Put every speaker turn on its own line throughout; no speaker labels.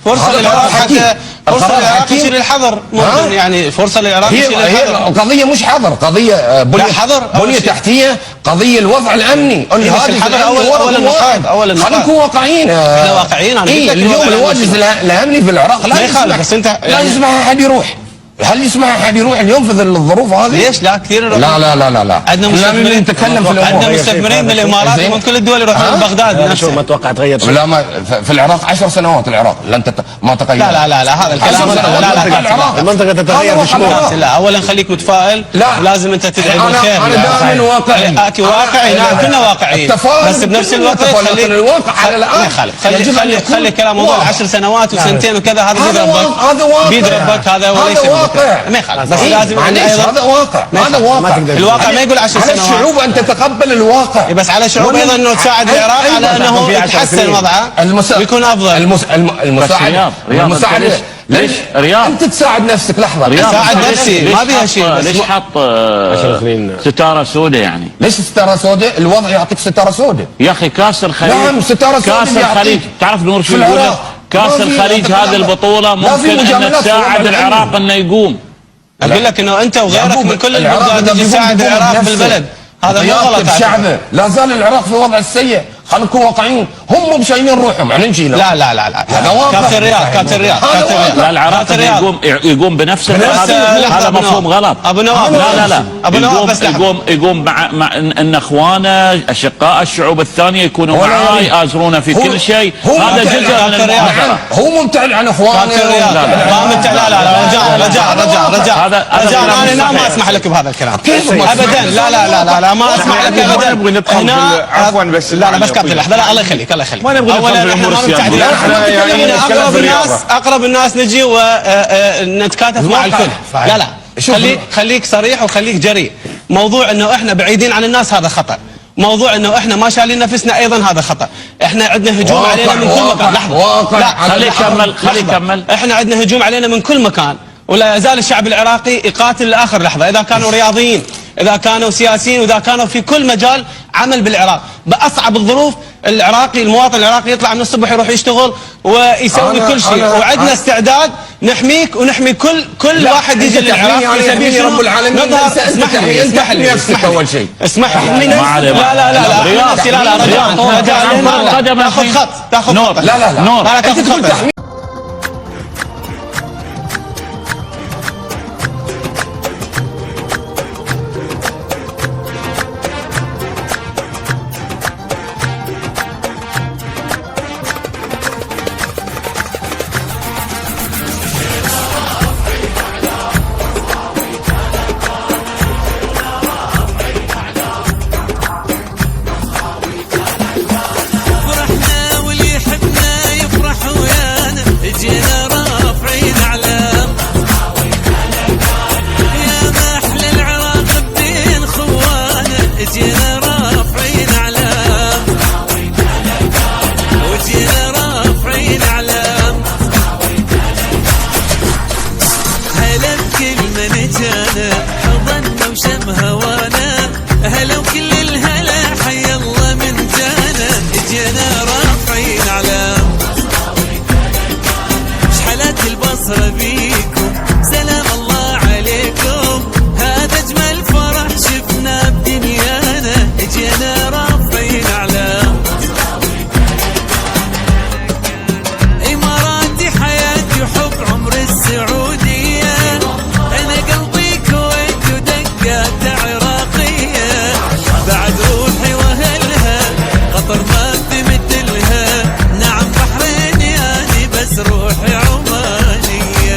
فرصة للعراق حتى فرصة للعراق يشيل الحظر ممكن، يعني فرصة للعراق يشيل الحظر.
هي القضية مش حظر، قضية بنية تحتية، قضية الوضع الأمني.
الحظر أول النقاط.
خلينا نكون واقعيين.
احنا واقعيين.
اليوم الواجز الأمني في العراق لا يسمح،
بس انت
لا يسمح أحد يروح. هل يسمح أحد يروح اليوم في ظل الظروف هذه؟
ليش؟ لا كثير.
لا لا لا لا لا.
عندنا مستثمرين نتكلم في الامور. عندنا مستثمرين من الامارات ومن كل الدول يروحون بغداد.
شو ما اتوقع تغير شيء؟
لا، ما في العراق 10 سنوات العراق ما تغير.
لا لا لا هذا الكلام
لا المنطقة تتغير بشمول.
لا اولا خليك متفائل، ولازم انت تدعي بالخير.
انا دائما واقعي.
واقعي، نعم كلنا واقعيين، بس بنفس الوقت خليك
الواقع على الان.
خلي كلام موضوع 10 سنوات وسنتين وكذا، هذا بيد ربك، بيد ربك هذا، وليس ما يخالف، بس لازم
هذا واقع. هذا واقع.
الواقع ما يقول 10 سنوات.
على الشعوب ان تتقبل الواقع،
بس على الشعوب ايضا انه تساعد العراق على انه يتحسن وضعه ويكون افضل.
المساعده ليش؟ رياض انت تساعد نفسك. لحظه،
تساعد نفسي ما بيها شيء.
ليش حط ستاره سوداء يعني؟
ليش ستاره سوداء؟ الوضع يعطيك ستاره سوداء
يا اخي. كاس الخليج.
نعم ستاره سوداء.
كاس الخليج تعرف نور شو يقول لك؟ كاس الخليج هذه البطوله ممكن ان تساعد العراق انه يقوم.
اقول لك انه انت وغيرك من كل البلدان تساعد العراق بالبلد. هذا مو غلط.
شعبه لا زال العراق في وضع السيء. خلينا نكون واقعيين. هم مش شايلين روحهم، احنا نجينا.
لا لا لا لا. كابتن رياض
لا العراق يقوم بنفس هذا مفهوم غلط.
ابو نواف
لا ابو نواف يقوم مع ان اخوانه اشقاء الشعوب الثانيه يكونوا معاه، يآزرونه في كل شيء. هذا جزء من المعادله.
هو مبتعد عن اخوانه.
رجاء انا ما اسمح لك بهذا الكلام ابدا. لا ما اسمح لك ابدا.
هنا عفوا بس
لا بس كابتن لحظه. لا الله يخليك الله يخليك.
اولا احنا ما مبتعدين.
اقرب الناس نجي ونتكاتف مع الكل. لا خليك صريح وخليك جريء. موضوع انه احنا بعيدين عن الناس هذا خطأ. موضوع انه احنا ما شايلين نفسنا ايضا هذا خطأ. احنا عندنا هجوم علينا من كل مكان. لحظه لا
خليه يكمل.
احنا عندنا هجوم علينا من كل مكان، ولا يزال الشعب العراقي يقاتل لاخر لحظه، اذا كانوا رياضيين، اذا كانوا سياسيين، واذا كانوا في كل مجال عمل بالعراق باصعب الظروف. العراقي المواطن العراقي يطلع من الصبح يروح يشتغل ويسوي كل شيء، وعندنا استعداد نحميك ونحمي كل واحد يجي للعراق في سبيل
رب العالمين.
اسمح لي
اول شيء
اسمح لي. لا تاخذ خط.
نور
تاخذ خط.
روحي عمانية.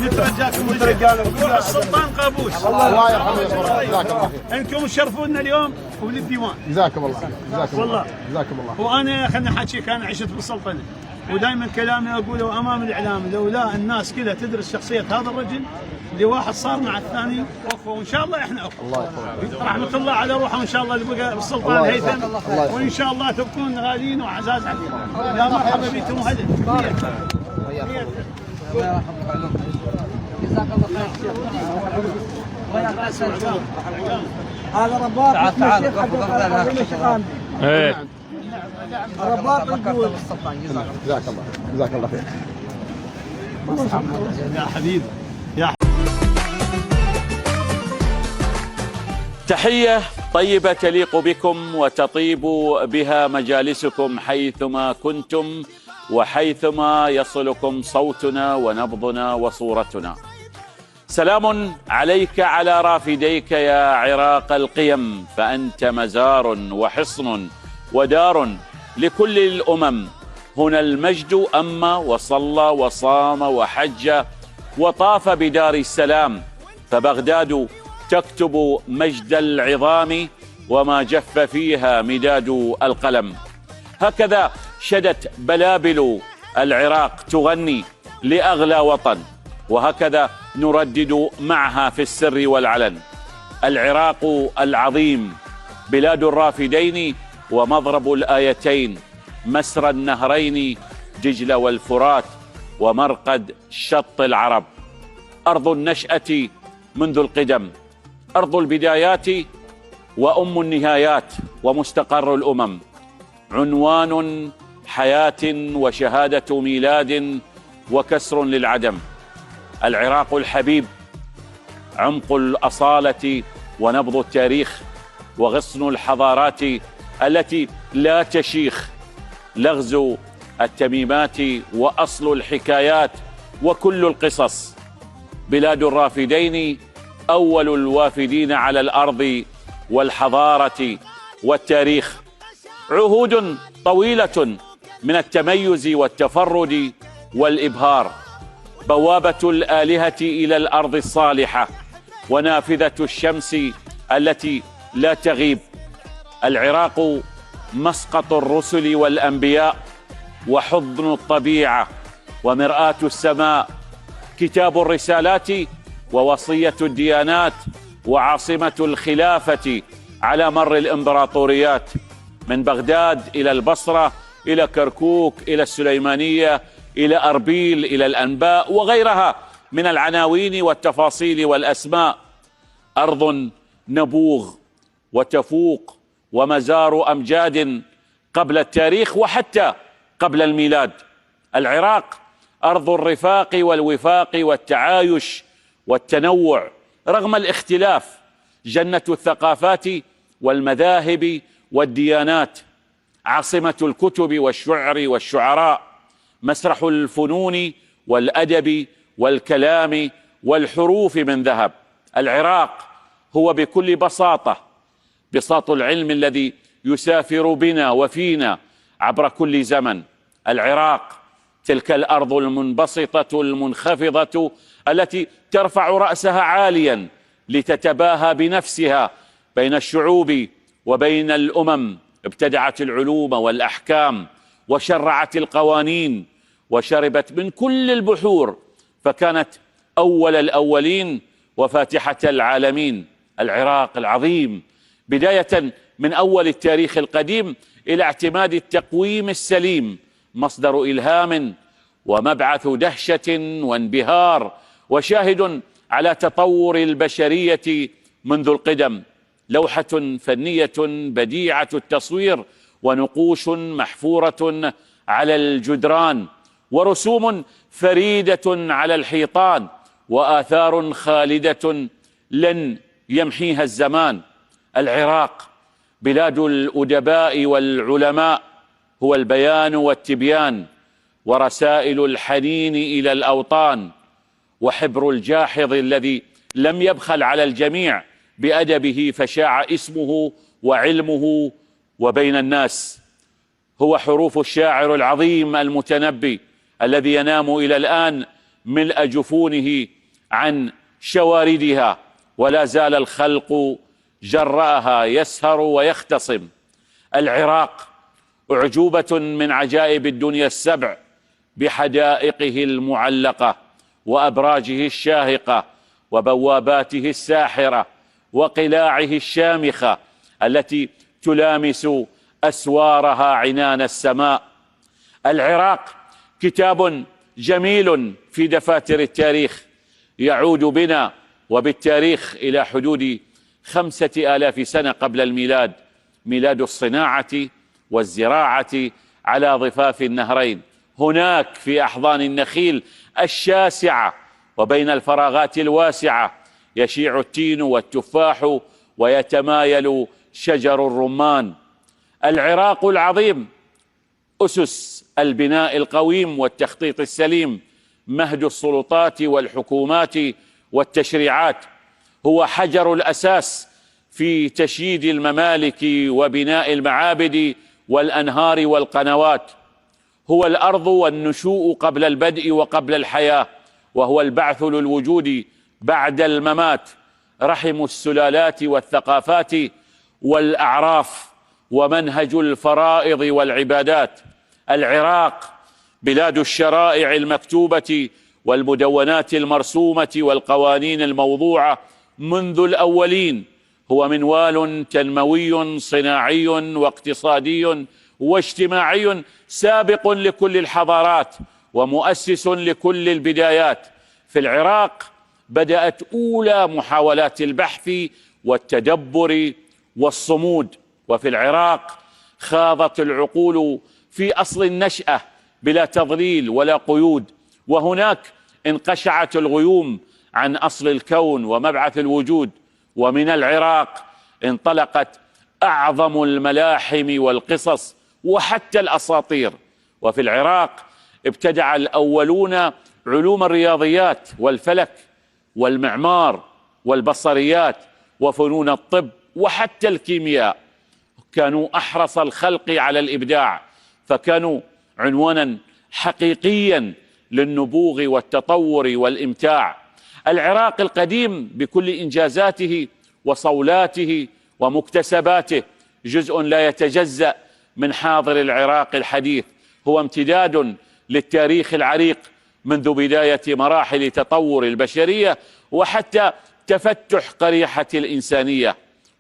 روح السلطان قابوس الله يرحمه جزاك الله خير. انكم تشرفونا اليوم وللديوان.
جزاكم الله جزاكم
الله
جزاكم الله.
وانا خليني احكيك، انا عشت بالسلطنه ودائما كلامي اقوله امام الاعلام، لولا الناس كلها تدرس شخصيه هذا الرجل اللي واحد صار مع الثاني اخوه، وان شاء الله احنا اخوه. الله يحفظك. رحمه الله على روحه، وان شاء الله اللي بقى بالسلطان هيثم، وان شاء الله تبقون غاليين وعزاز علينا. يا مرحبا بكم وهلا.
جزاك الله خير. هذا رباط. تعال
ايه
رباط يقول
جزاك الله خير.
يا حبيبي
تحية طيبة تليق بكم وتطيب بها مجالسكم حيثما كنتم وحيثما يصلكم صوتنا ونبضنا وصورتنا. سلام عليك على رافديك يا عراق القيم، فأنت مزار وحصن ودار لكل الأمم. هنا المجد أما وصلى وصام وحج وطاف بدار السلام، فبغداد تكتب مجد العظام وما جف فيها مداد القلم. هكذا شدت بلابل العراق تغني لأغلى وطن، وهكذا نردد معها في السر والعلن: العراق العظيم، بلاد الرافدين ومضرب الآيتين، مسرى النهرين دجلة والفرات ومرقد شط العرب، أرض النشأة منذ القدم، أرض البدايات وأم النهايات ومستقر الأمم، عنوان حياة وشهادة ميلاد وكسر للعدم. العراق الحبيب، عمق الأصالة ونبض التاريخ وغصن الحضارات التي لا تشيخ، لغز التميمات وأصل الحكايات وكل القصص. بلاد الرافدين أول الوافدين على الأرض والحضارة والتاريخ، عهود طويلة من التميز والتفرد والإبهار، بوابة الآلهة إلى الأرض الصالحة ونافذة الشمس التي لا تغيب. العراق مسقط الرسل والأنبياء وحضن الطبيعة ومرآة السماء، كتاب الرسالات ووصية الديانات وعاصمة الخلافة على مر الإمبراطوريات، من بغداد إلى البصرة إلى كركوك إلى السليمانية إلى أربيل إلى الأنباء وغيرها من العناوين والتفاصيل والأسماء. أرض نبوغ وتفوق ومزار أمجاد قبل التاريخ وحتى قبل الميلاد. العراق أرض الرفاق والوفاق والتعايش والتنوع رغم الاختلاف، جنة الثقافات والمذاهب والديانات، عاصمة الكتب والشعر والشعراء، مسرح الفنون والأدب والكلام والحروف من ذهب. العراق هو بكل بساطة بساط العلم الذي يسافر بنا وفينا عبر كل زمن. العراق تلك الأرض المنبسطة المنخفضة التي ترفع رأسها عاليا لتتباهى بنفسها بين الشعوب وبين الأمم. ابتدعت العلوم والأحكام وشرعت القوانين وشربت من كل البحور، فكانت أول الأولين وفاتحة العالمين. العراق العظيم، بداية من أول التاريخ القديم إلى اعتماد التقويم السليم، مصدر إلهام ومبعث دهشة وانبهار، وشاهد على تطور البشرية منذ القدم. لوحة فنية بديعة التصوير ونقوش محفورة على الجدران ورسوم فريدة على الحيطان وآثار خالدة لن يمحيها الزمان. العراق بلاد الأدباء والعلماء، هو البيان والتبيان ورسائل الحنين إلى الأوطان، وحبر الجاحظ الذي لم يبخل على الجميع بأدبه فشاع اسمه وعلمه وبين الناس. هو حروف الشاعر العظيم المتنبي الذي ينام إلى الآن ملء جفونه عن شواردها، ولا زال الخلق جراءها يسهر ويختصم. العراق أعجوبة من عجائب الدنيا السبع، بحدائقه المعلقة وأبراجه الشاهقة وبواباته الساحرة وقلاعه الشامخة التي تلامس أسوارها عنان السماء. العراق كتاب جميل في دفاتر التاريخ، يعود بنا وبالتاريخ إلى حدود 5000 سنة قبل الميلاد، ميلاد الصناعة والزراعة على ضفاف النهرين. هناك في أحضان النخيل الشاسعة وبين الفراغات الواسعة يشيع التين والتفاح ويتمايل شجر الرمان. العراق العظيم أسس البناء القويم والتخطيط السليم، مهد السلطات والحكومات والتشريعات، هو حجر الأساس في تشييد الممالك وبناء المعابد والأنهار والقنوات، هو الأرض والنشوء قبل البدء وقبل الحياة، وهو البعث للوجود بعد الممات، رحم السلالات والثقافات والأعراف ومنهج الفرائض والعبادات. العراق بلاد الشرائع المكتوبة والمدونات المرسومة والقوانين الموضوعة منذ الأولين، هو منوال تنموي صناعي واقتصادي واجتماعي سابق لكل الحضارات ومؤسس لكل البدايات. في العراق بدأت أولى محاولات البحث والتدبر والصمود، وفي العراق خاضت العقول في أصل النشأة بلا تضليل ولا قيود، وهناك انقشعت الغيوم عن أصل الكون ومبعث الوجود، ومن العراق انطلقت أعظم الملاحم والقصص وحتى الأساطير. وفي العراق ابتدع الأولون علوم الرياضيات والفلك والمعمار والبصريات وفنون الطب وحتى الكيمياء، كانوا أحرص الخلق على الإبداع، فكانوا عنوانا حقيقيا للنبوغ والتطور والإمتاع. العراق القديم بكل إنجازاته وصولاته ومكتسباته جزء لا يتجزأ من حاضر العراق الحديث، هو امتداد للتاريخ العريق منذ بداية مراحل تطور البشرية وحتى تفتح قريحة الإنسانية.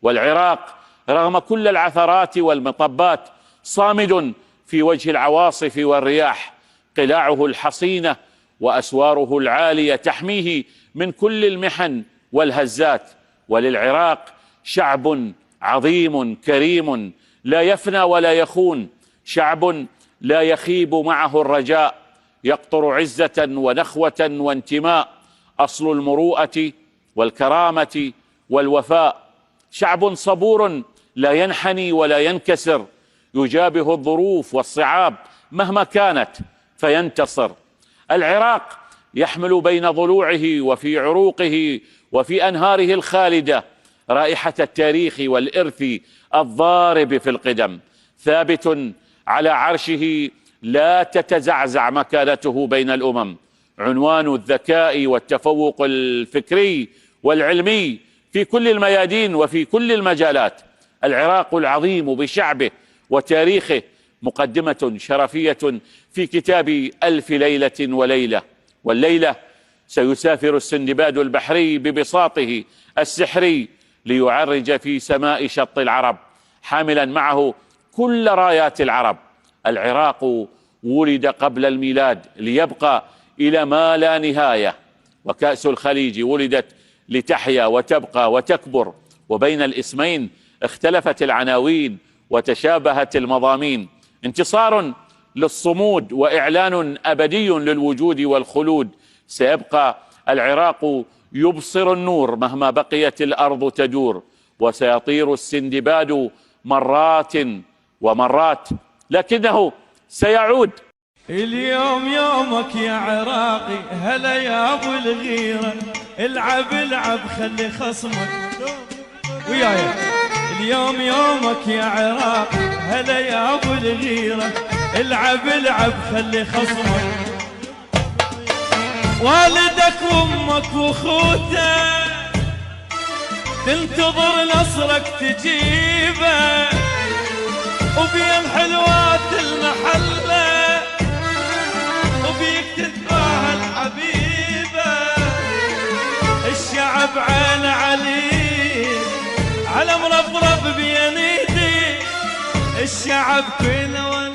والعراق رغم كل العثرات والمطبات صامد في وجه العواصف والرياح، قلاعه الحصينة وأسواره العالية تحميه من كل المحن والهزات. وللعراق شعب عظيم كريم لا يفنى ولا يخون، شعب لا يخيب معه الرجاء، يقطر عزة ونخوة وانتماء، أصل المروءة والكرامة والوفاء، شعب صبور لا ينحني ولا ينكسر، يجابه الظروف والصعاب مهما كانت فينتصر. العراق يحمل بين ضلوعه وفي عروقه وفي أنهاره الخالدة رائحة التاريخ والإرث الضارب في القدم، ثابت على عرشه لا تتزعزع مكانته بين الأمم، عنوان الذكاء والتفوق الفكري والعلمي في كل الميادين وفي كل المجالات. العراق العظيم بشعبه وتاريخه مقدمة شرفية في كتاب ألف ليلة وليلة. والليلة سيسافر السندباد البحري ببساطه السحري ليعرج في سماء شط العرب حاملا معه كل رايات العرب. العراق ولد قبل الميلاد ليبقى إلى ما لا نهاية، وكأس الخليج ولدت لتحيا وتبقى وتكبر، وبين الاسمين اختلفت العناوين وتشابهت المضامين. انتصار للصمود وإعلان أبدي للوجود والخلود. سيبقى العراق يبصر النور مهما بقيت الأرض تدور، وسيطير السندباد مرات ومرات، لكنه سيعود.
اليوم يومك يا عراقي، هلا يا ابو الغيرة، العب العب خلي خصمك وياي. اليوم يومك يا عراقي، هلا يا ابو الغيرة، العب العب خلي خصمك. والدك وامك واخوته تنتظر نصرك تجيبه، وبين حلوات المحله وبيك تتباهى الحبيبه. الشعب عين علي على مرفرف بين ايدي، الشعب كله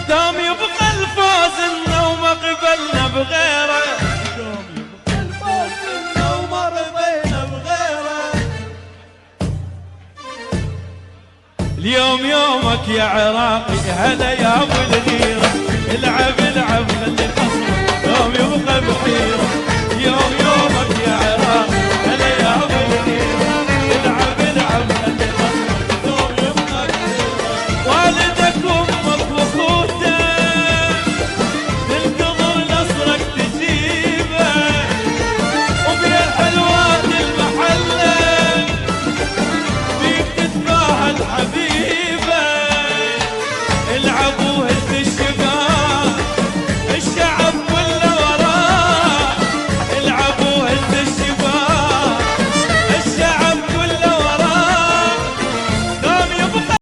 دام يبقى الفوز لنا وما قبلنا بغيره، دام يبقى الفوز لنا وما رضينا بغيره. اليوم يومك يا عراقي، هلا يا ابو الغيره، العب العب خلي